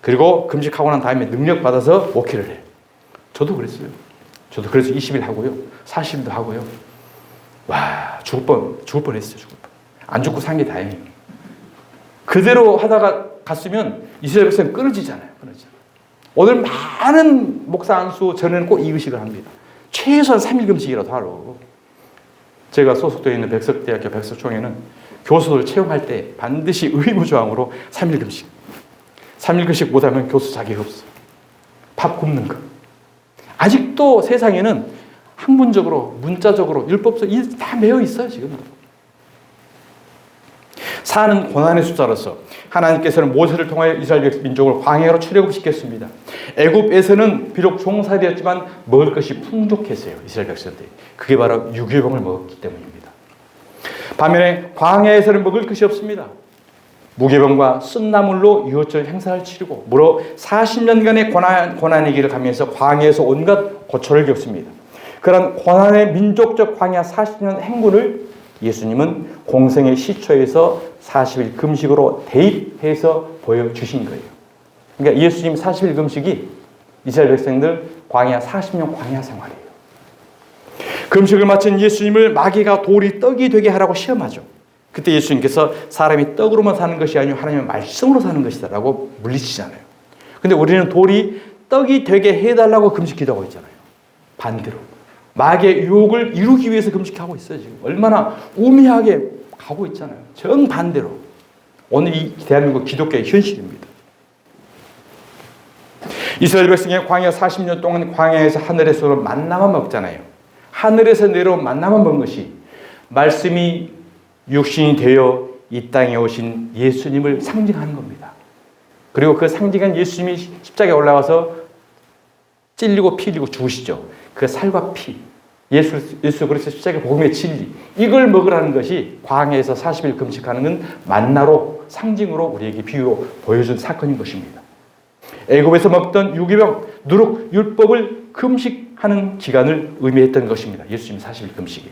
[SPEAKER 1] 그리고 금식하고 난 다음에 능력 받아서 목회를 해. 저도 그랬어요. 저도 그래서 20일 하고요. 40일도 하고요. 와, 죽을 뻔했어요. 죽을 뻔. 안 죽고 산 게 다행이에요. 그대로 하다가 갔으면 이스라엘 백성은 끊어지잖아요. 오늘 많은 목사 안수 전에는 꼭 이 의식을 합니다. 최소한 3일 금식이라도 하러. 제가 소속되어 있는 백석대학교 백석총회는 교수들 채용할 때 반드시 의무조항으로 3일 금식. 3일 금식 못하면 교수 자격 없어. 밥 굶는 거. 아직도 세상에는 학문적으로, 문자적으로, 율법적으로 다 매여 있어요, 지금. 사는 고난의 숫자로서 하나님께서는 모세를 통하여 이스라엘 민족을 광야로 출애굽시켰습니다. 애굽에서는 비록 종살이였지만 먹을 것이 풍족했어요. 이스라엘 백성들이. 그게 바로 유교병을 먹었기 때문입니다. 반면에 광야에서는 먹을 것이 없습니다. 무교병과 쓴나물로 유월절 행사를 치르고 무려 40년간의 고난의 길을 가면서 광야에서 온갖 고초를 겪습니다. 그런 고난의 민족적 광야 40년 행군을 예수님은 공생의 시초에서 40일 금식으로 대입해서 보여주신 거예요. 그러니까 예수님 40일 금식이 이스라엘 백성들 광야 40년 광야 생활이에요. 금식을 마친 예수님을 마귀가 돌이 떡이 되게 하라고 시험하죠. 그때 예수님께서 사람이 떡으로만 사는 것이 아니고 하나님의 말씀으로 사는 것이다 라고 물리치잖아요. 근데 우리는 돌이 떡이 되게 해달라고 금식 기도하고 있잖아요. 반대로. 마귀의 유혹을 이루기 위해서 금식하고 있어요. 지금 얼마나 우매하게 가고 있잖아요. 정반대로. 오늘 이 대한민국 기독교의 현실입니다. 이스라엘 백성의 광야 40년 동안 광야에서 하늘에서 만나만 먹잖아요. 하늘에서 내려온 만나만 먹은 것이 말씀이 육신이 되어 이 땅에 오신 예수님을 상징하는 겁니다. 그리고 그 상징한 예수님이 십자가에 올라가서 찔리고 피 흘리고 죽으시죠. 그 살과 피, 예수 그리스도 십자가 복음의 진리, 이걸 먹으라는 것이 광야에서 40일 금식하는 건 만나로 상징으로 우리에게 비유로 보여준 사건인 것입니다. 애굽에서 먹던 유기병, 누룩, 율법을 금식하는 기간을 의미했던 것입니다. 예수님 40일 금식이.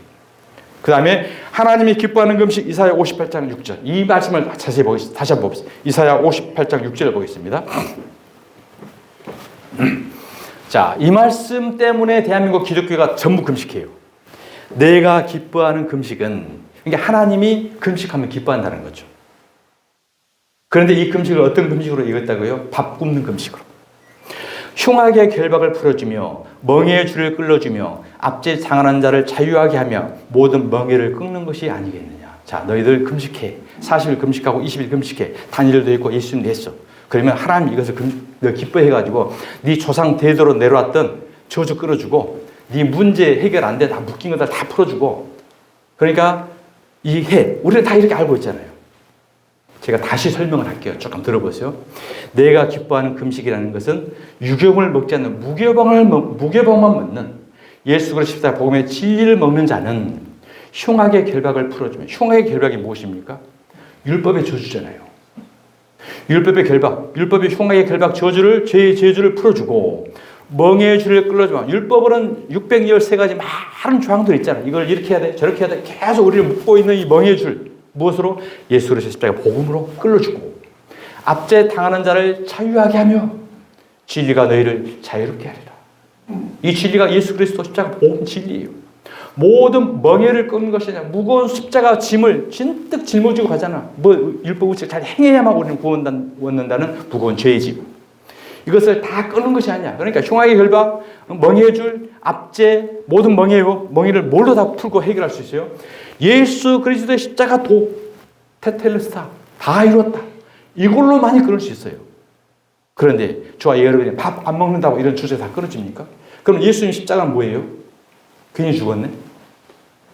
[SPEAKER 1] 그 다음에 하나님이 기뻐하는 금식 이사야 58장 6절. 이 말씀을 자세히 보겠습니다. 다시 한번 보겠습니다. 이사야 58장 6절을 보겠습니다. 자, 이 말씀 때문에 대한민국 기독교가 전부 금식해요. 내가 기뻐하는 금식은, 그러니까 하나님이 금식하면 기뻐한다는 거죠. 그런데 이 금식을 어떤 금식으로 이겼다고요? 밥 굶는 금식으로. 흉악의 결박을 풀어주며 멍에의 줄을 끌어주며 압제 당하는 자를 자유하게 하며 모든 멍에를 끊는 것이 아니겠느냐. 자, 너희들 금식해. 40일 금식하고 20일 금식해. 다니엘도 했고 예수님도 했어. 그러면 하나님 이것을 너 기뻐해가지고 네 조상 대대로 내려왔던 저주 끌어주고 네 문제 해결 안 돼 다 묶인 것들 다 풀어주고, 그러니까 이 해 우리는 다 이렇게 알고 있잖아요. 제가 다시 설명을 할게요. 조금 들어보세요. 내가 기뻐하는 금식이라는 것은 유교병을 먹지 않는 무교병만 먹는 예수 그리스도 십자가 복음의 진리를 먹는 자는 흉악의 결박을 풀어주면, 흉악의 결박이 무엇입니까? 율법의 저주잖아요. 율법의 결박, 율법의 흉악의 결박 저주를, 죄의 저주를 풀어주고 멍에의 줄을 끌어주면, 율법은 613가지 많은 조항들 있잖아요. 이걸 이렇게 해야 돼, 저렇게 해야 돼. 계속 우리를 묶고 있는 이 멍에의 줄, 무엇으로? 예수 그리스도 십자가 복음으로 끌어주고 압제 당하는 자를 자유하게 하며 진리가 너희를 자유롭게 하리라. 이 진리가 예수 그리스도 십자가 복음 진리예요. 모든 멍에를 끊는 것이 아니라 무거운 십자가 짐을 진뜩 짊어지고 가잖아. 뭐 율법을 잘 행해야만 우리는 구원받는다는 무거운 죄의 짐. 이것을 다 끊는 것이 아니야. 그러니까 흉악의 결박, 멍에의 줄, 압제, 모든 멍에를 뭘로 다 풀고 해결할 수 있어요? 예수 그리스도의 십자가 도, 테텔레스타, 다 이루었다. 이걸로 많이 끊을 수 있어요. 그런데 저와 여러분이 밥 안 먹는다고 이런 주제 다 끊어집니까? 그럼 예수님 십자가는 뭐예요? 괜히 죽었네?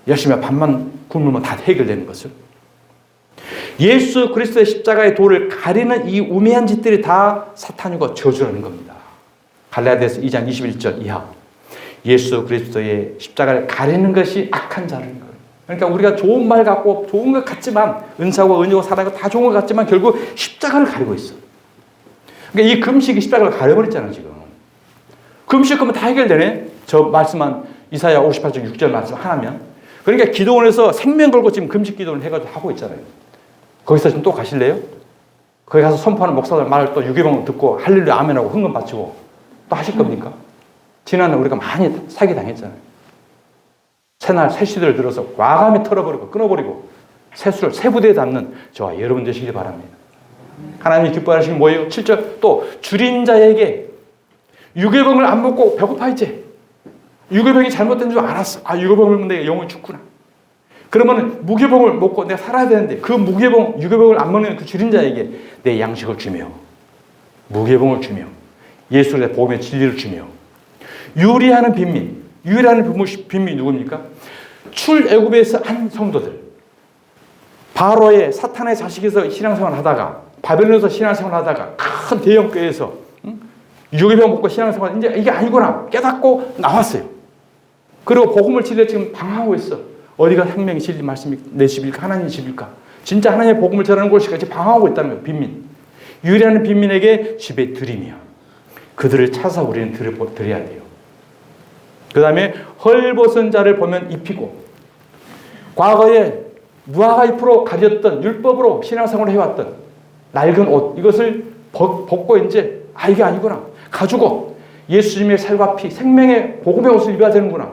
[SPEAKER 1] 열심히 밥만 굶으면 다 해결되는 것을? 예수 그리스도의 십자가의 도를 가리는 이 우매한 짓들이 다 사탄이고 저주라는 겁니다. 갈라디아서 2장 21절 이하. 예수 그리스도의 십자가를 가리는 것이 악한 자라는 거예요. 그러니까 우리가 좋은 말 갖고 좋은 것 같지만 은사고 은혜고 사랑고 다 좋은 것 같지만 결국 십자가를 가리고 있어. 그러니까 이 금식이 십자가를 가려버렸잖아요, 지금. 금식하면 다 해결되네? 저 말씀한 이사야 58장 6절 말씀 하나면. 그러니까 기도원에서 생명 걸고 지금 금식 기도를 해가지고 하고 있잖아요. 거기서 지금 또 가실래요? 거기 가서 선포하는 목사들 말을 또 유괴봉 듣고 할렐루야 아멘하고 흥금 바치고 또 하실 겁니까? 지난해 우리가 많이 사기당했잖아요. 새날 새 시대를 들어서 과감히 털어버리고 끊어버리고 새수를 새 부대에 담는 저와 여러분 되시길 바랍니다. 하나님이 기뻐하시는 뭐예요? 7절 또 줄인 자에게 유괴병을 안 먹고 배고파했지. 유괴병이 잘못된 줄 알았어. 아, 유괴병을 먹으면 내가 영혼이 죽구나. 그러면 무괴병을 먹고 내가 살아야 되는데 그 유괴병을 안 먹는 그 줄인 자에게 내 양식을 주며 무괴병을 주며 예수의 복음의 진리를 주며 유리하는 빈민. 유리하는 빈민이 누굽니까? 출애굽에서 한 성도들. 바로의 사탄의 자식에서 신앙생활을 하다가 바벨론에서 신앙생활을 하다가 큰 대형교회에서 유괴병 먹고 신앙생활 이제 이게 아니구나 깨닫고 나왔어요. 그리고 복음을 진리에 지금 방황하고 있어. 어디가 생명의 진리 말씀이 내 집일까 하나님의 집일까? 진짜 하나님의 복음을 전하는 곳일까? 지금 방황하고 있다는 거예요. 빈민. 유리하는 빈민에게 집에 들이며 그들을 찾아서 우리는 드려야 돼요. 그 다음에 헐벗은 자를 보면 입히고 과거에 무화과 잎으로 가렸던 율법으로 신앙생활을 해왔던 낡은 옷 이것을 벗고 이제 이게 아니구나 가지고 예수님의 살과 피 생명의 복음의 옷을 입어야 되는구나.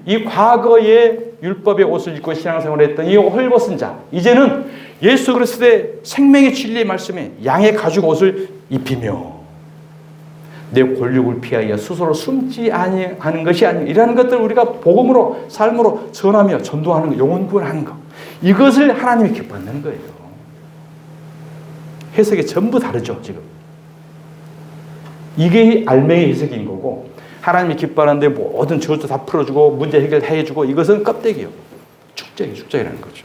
[SPEAKER 1] 이 과거의 율법의 옷을 입고 신앙생활을 했던 이 헐벗은 자 이제는 예수 그리스도의 생명의 진리의 말씀에 양의 가죽 옷을 입히며 내 권력을 피하여 스스로 숨지 아니하는 것이 아니라 이러한 것들을 우리가 복음으로 삶으로 전하며 전도하는 거, 영혼 구원하는 거 이것을 하나님이 기뻐하는 거예요. 해석이 전부 다르죠 지금. 이게 알맹이 해석인 거고 하나님이 기뻐하는데 모든 저주 다 풀어주고 문제 해결해주고 이것은 껍데기요. 축제라는 거죠.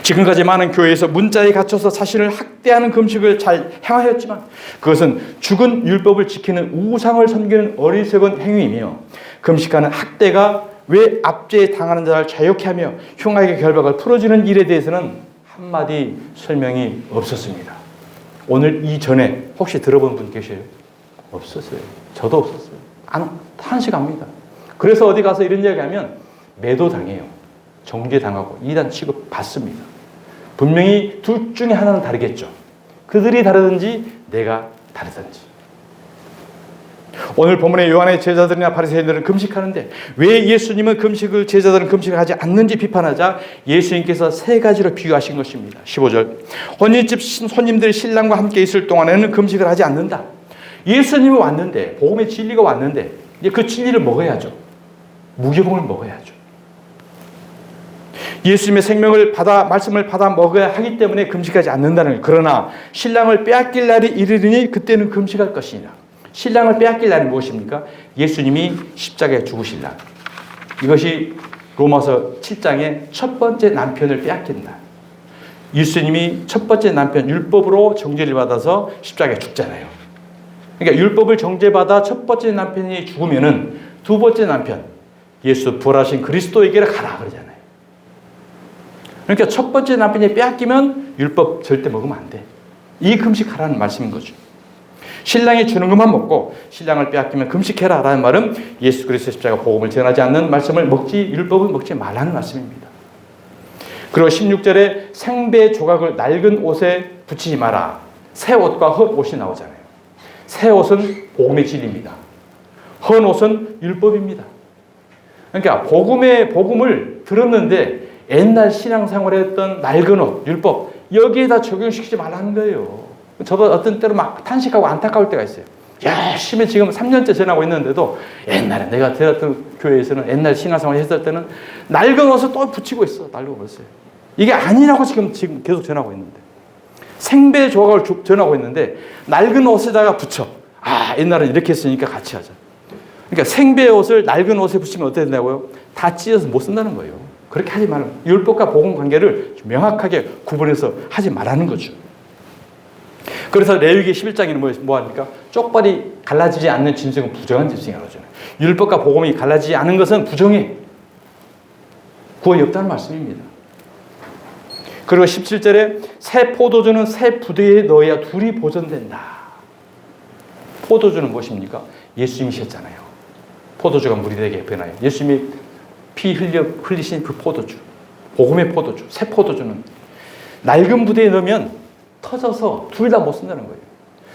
[SPEAKER 1] 지금까지 많은 교회에서 문자에 갇혀서 자신을 학대하는 금식을 잘 행하였지만 그것은 죽은 율법을 지키는 우상을 섬기는 어리석은 행위이며 금식하는 학대가 왜 압제에 당하는 자를 자유케 하며 흉악의 결박을 풀어주는 일에 대해서는 한마디 설명이 없었습니다. 오늘 이전에 혹시 들어본 분 계세요? 없었어요. 저도 없었어요. 한식합니다. 그래서 어디 가서 이런 이야기하면 매도당해요. 정죄당하고 이단 취급 받습니다. 분명히 둘 중에 하나는 다르겠죠. 그들이 다르든지 내가 다르든지. 오늘 본문의 요한의 제자들이나 바리새인들은 금식하는데 왜 예수님은 제자들은 금식을 하지 않는지 비판하자 예수님께서 세 가지로 비유하신 것입니다. 15절 혼인집 손님들이 신랑과 함께 있을 동안에는 금식을 하지 않는다. 예수님이 왔는데 복음의 진리가 왔는데 이제 그 진리를 먹어야죠. 무교봉을 먹어야죠. 예수님의 생명을 말씀을 받아 먹어야 하기 때문에 금식하지 않는다는 거예요. 그러나 신랑을 빼앗길 날이 이르리니 그때는 금식할 것이니라. 신랑을 빼앗길 날이 무엇입니까? 예수님이 십자가에 죽으실 날. 이것이 로마서 7장의 첫 번째 남편을 빼앗긴 날. 예수님이 첫 번째 남편 율법으로 정죄를 받아서 십자가에 죽잖아요. 그러니까 율법을 정죄받아 첫 번째 남편이 죽으면은 두 번째 남편 예수 부활하신 그리스도에게로 가라 그러잖아요. 그러니까 첫 번째 남편이 빼앗기면 율법 절대 먹으면 안 돼. 이 금식하라는 말씀인 거죠. 신랑이 주는 것만 먹고 신랑을 빼앗기면 금식해라 라는 말은 예수 그리스도의 십자가 복음을 전하지 않는 말씀을 율법을 먹지 말라는 말씀입니다. 그리고 16절에 생배 조각을 낡은 옷에 붙이지 마라. 새 옷과 헛 옷이 나오잖아요. 새 옷은 복음의 진리입니다. 헛 옷은 율법입니다. 그러니까 복음을 들었는데 옛날 신앙생활에 했던 낡은 옷, 율법 여기에다 적용시키지 말라는 거예요. 저도 어떤 때로 막 탄식하고 안타까울 때가 있어요. 열심히 지금 3년째 전하고 있는데도 옛날에 내가 들었던 교회에서는 옛날 신앙생활 했을 때는 낡은 옷을 또 붙이고 있어. 낡은 옷을. 이게 아니라고 지금 계속 전하고 있는데. 생배 조각을 전하고 있는데 낡은 옷에다가 붙여. 옛날엔 이렇게 했으니까 같이 하자. 그러니까 생배 옷을 낡은 옷에 붙이면 어떻게 된다고요? 다 찢어서 못 쓴다는 거예요. 그렇게 하지 말라는 거예요. 율법과 복음 관계를 명확하게 구분해서 하지 말라는 거죠. 그래서 레위기 11장에는 뭐 합니까? 쪽발이 갈라지지 않는 짐승은 부정한 짐승이라고 하잖아요. 율법과 복음이 갈라지지 않은 것은 부정해. 구원이 없다는 말씀입니다. 그리고 17절에 새 포도주는 새 부대에 넣어야 둘이 보존된다. 포도주는 무엇입니까? 예수님이셨잖아요. 포도주가 물이 되게 변하여. 예수님이 피 흘리신 그 포도주. 복음의 포도주. 새 포도주는 낡은 부대에 넣으면 터져서 둘 다 못 쓴다는 거예요.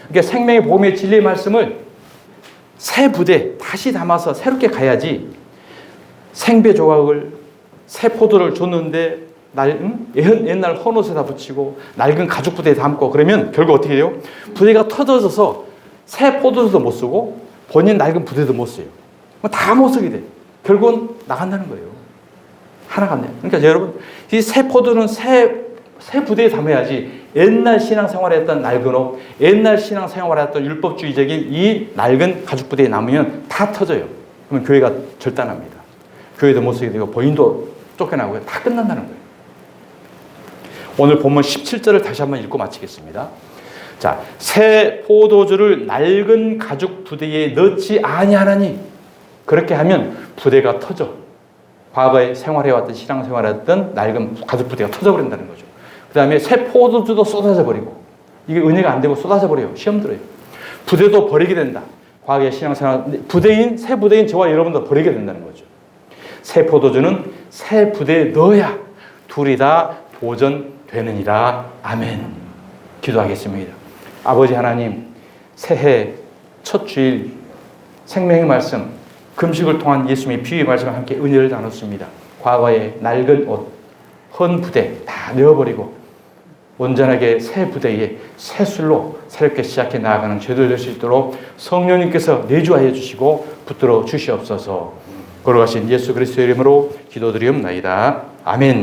[SPEAKER 1] 그러니까 생명의 복음의 진리의 말씀을 새 부대 다시 담아서 새롭게 가야지 생배 조각을 새 포도를 줬는데 옛날 헌옷에다 붙이고 낡은 가죽 부대에 담고 그러면 결국 어떻게 돼요? 부대가 터져서 새 포도도 못 쓰고 본인 낡은 부대도 못 써요. 다 못 쓰게 돼. 결국은 나간다는 거예요. 하나가 안 돼요. 그러니까 여러분 이 새 포도는 새 부대에 담아야지 옛날 신앙생활을 했던 낡은 옷, 옛날 신앙생활을 했던 율법주의적인 이 낡은 가죽 부대에 남으면 다 터져요. 그러면 교회가 절단합니다. 교회도 못 쓰게 되고 본인도 쫓겨나고요. 다 끝난다는 거예요. 오늘 본문 17절을 다시 한번 읽고 마치겠습니다. 자, 새 포도주를 낡은 가죽 부대에 넣지 아니하나니 그렇게 하면 부대가 터져. 과거에 생활해왔던 신앙생활했던 낡은 가죽 부대가 터져버린다는 거죠. 그 다음에 새 포도주도 쏟아져 버리고 이게 은혜가 안 되고 쏟아져 버려요. 시험 들어요. 부대도 버리게 된다. 과거의 신앙생활 새 부대인 저와 여러분도 버리게 된다는 거죠. 새 포도주는 새 부대에 넣어야 둘이 다 보존되느니라. 아멘. 기도하겠습니다. 아버지 하나님, 새해 첫 주일 생명의 말씀, 금식을 통한 예수님의 비유의 말씀과 함께 은혜를 나눴습니다. 과거의 낡은 옷, 헌 부대 다 내어버리고 온전하게 새 부대에 새 술로 새롭게 시작해 나아가는 저희들 될 수 있도록 성령님께서 내주하여 주시고 붙들어 주시옵소서. 걸어가신 예수 그리스도의 이름으로 기도드리옵나이다. 아멘.